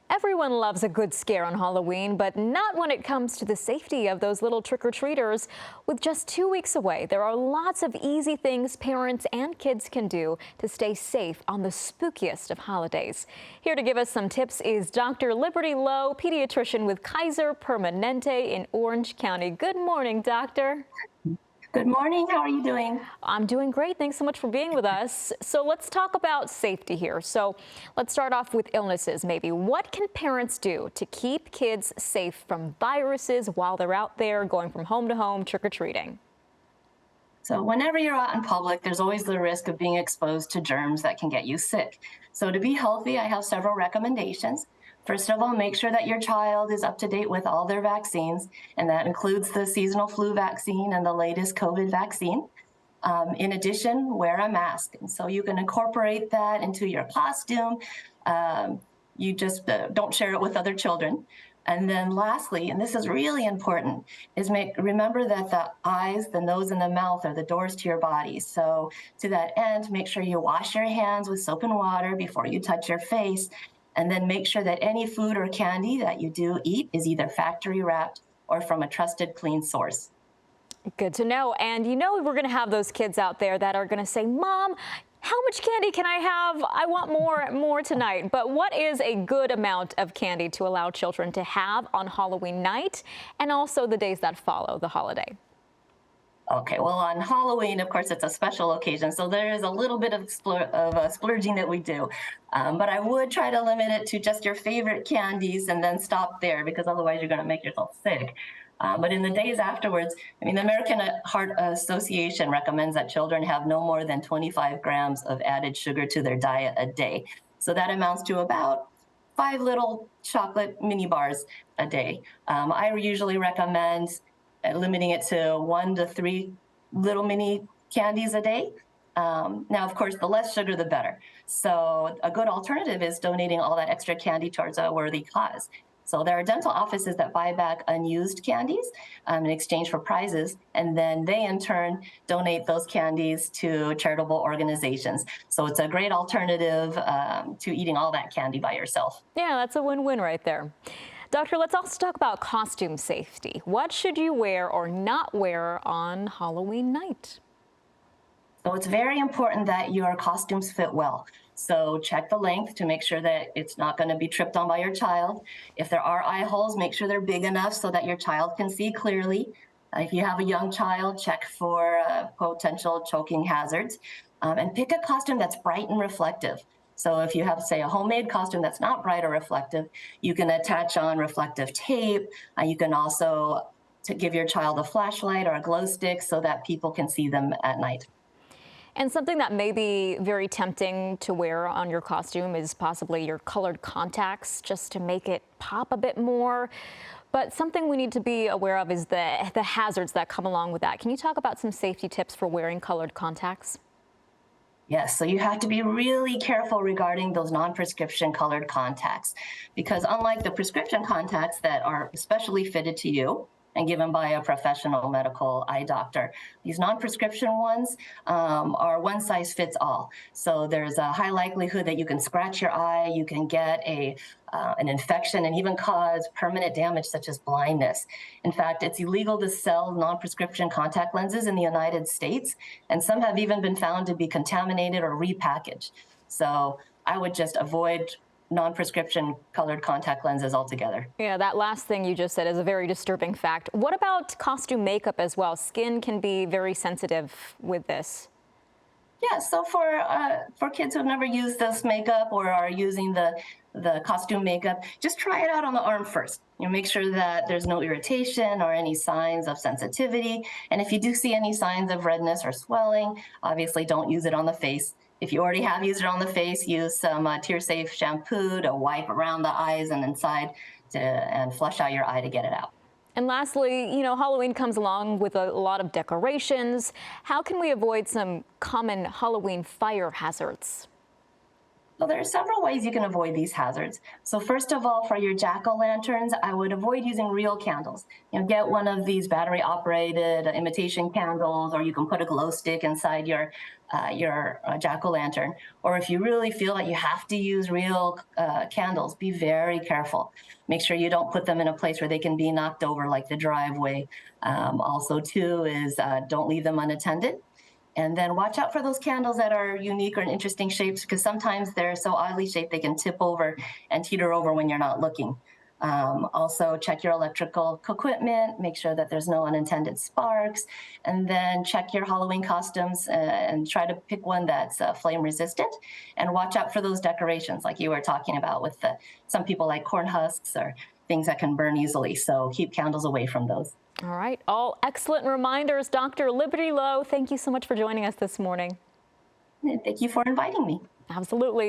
Everyone loves a good scare on Halloween, but not when it comes to the safety of those little trick-or-treaters. With just 2 weeks away, there are lots of easy things parents and kids can do to stay safe on the spookiest of holidays. Here to give us some tips is Dr. Liberty Lowe, pediatrician with Kaiser Permanente in Orange County. Good morning, doctor. Good morning. How are you doing? I'm doing great. Thanks so much for being with us. So let's talk about safety here. So let's start off with illnesses maybe. What can parents do to keep kids safe from viruses while they're out there going from home to home trick-or-treating? So whenever you're out in public, there's always the risk of being exposed to germs that can get you sick. So to be healthy, I have several recommendations. First of all, make sure that your child is up to date with all their vaccines, and that includes the seasonal flu vaccine and the latest COVID vaccine. In addition, wear a mask. And so you can incorporate that into your costume. You just don't share it with other children. And then lastly, and this is really important, is remember that the eyes, the nose, and the mouth are the doors to your body. So to that end, make sure you wash your hands with soap and water before you touch your face. And then make sure that any food or candy that you do eat is either factory wrapped or from a trusted, clean source. Good to know. And you know we're going to have those kids out there that are going to say, Mom, how much candy can I have? I want more tonight. But what is a good amount of candy to allow children to have on Halloween night and also the days that follow the holiday? Okay, well, on Halloween, of course, it's a special occasion, so there is a little bit of splurging that we do. But I would try to limit it to just your favorite candies and then stop there, because otherwise you're going to make yourself sick. But in the days afterwards, I mean, the American Heart Association recommends that children have no more than 25 grams of added sugar to their diet a day. So that amounts to about 5 little chocolate mini bars a day. I usually recommend limiting it to 1 to 3 little mini candies a day. Now, of course, the less sugar, the better. So a good alternative is donating all that extra candy towards a worthy cause. So there are dental offices that buy back unused candies in exchange for prizes, and then they in turn donate those candies to charitable organizations. So it's a great alternative to eating all that candy by yourself. Yeah, that's a win-win right there. Doctor, let's also talk about costume safety. What should you wear or not wear on Halloween night? So it's very important that your costumes fit well. So check the length to make sure that it's not going to be tripped on by your child. If there are eye holes, make sure they're big enough so that your child can see clearly. If you have a young child, check for potential choking hazards. And pick a costume that's bright and reflective. So if you have, say, a homemade costume that's not bright or reflective, you can attach on reflective tape. You can also give your child a flashlight or a glow stick so that people can see them at night. And something that may be very tempting to wear on your costume is possibly your colored contacts, just to make it pop a bit more. But something we need to be aware of is the hazards that come along with that. Can you talk about some safety tips for wearing colored contacts? Yes, so you have to be really careful regarding those non-prescription colored contacts, because unlike the prescription contacts that are especially fitted to you and given by a professional medical eye doctor, these non-prescription ones are one size fits all. So there's a high likelihood that you can scratch your eye, you can get an infection, and even cause permanent damage such as blindness. In fact, it's illegal to sell non-prescription contact lenses in the United States, and some have even been found to be contaminated or repackaged. So I would just avoid non-prescription colored contact lenses altogether. Yeah, that last thing you just said is a very disturbing fact. What about costume makeup as well? Skin can be very sensitive with this. Yeah, so for kids who've never used this makeup or are using the costume makeup, just try it out on the arm first. You know, make sure that there's no irritation or any signs of sensitivity. And if you do see any signs of redness or swelling, obviously don't use it on the face. If you already have used it on the face, use some tear-safe shampoo to wipe around the eyes and inside and flush out your eye to get it out. And lastly, you know, Halloween comes along with a lot of decorations. How can we avoid some common Halloween fire hazards? So there are several ways you can avoid these hazards. So first of all, for your jack-o'-lanterns, I would avoid using real candles. Get one of these battery-operated imitation candles, or you can put a glow stick inside your jack-o'-lantern. Or if you really feel that you have to use real candles, be very careful. Make sure you don't put them in a place where they can be knocked over, like the driveway. Also, too, is don't leave them unattended. And then watch out for those candles that are unique or in interesting shapes, because sometimes they're so oddly shaped they can tip over and teeter over when you're not looking. Also, check your electrical equipment, make sure that there's no unintended sparks, and then check your Halloween costumes and try to pick one that's flame resistant. And watch out for those decorations like you were talking about with some people like corn husks or things that can burn easily. So keep candles away from those. All right, all excellent reminders. Dr. Liberty Lowe, thank you so much for joining us this morning. Thank you for inviting me. Absolutely.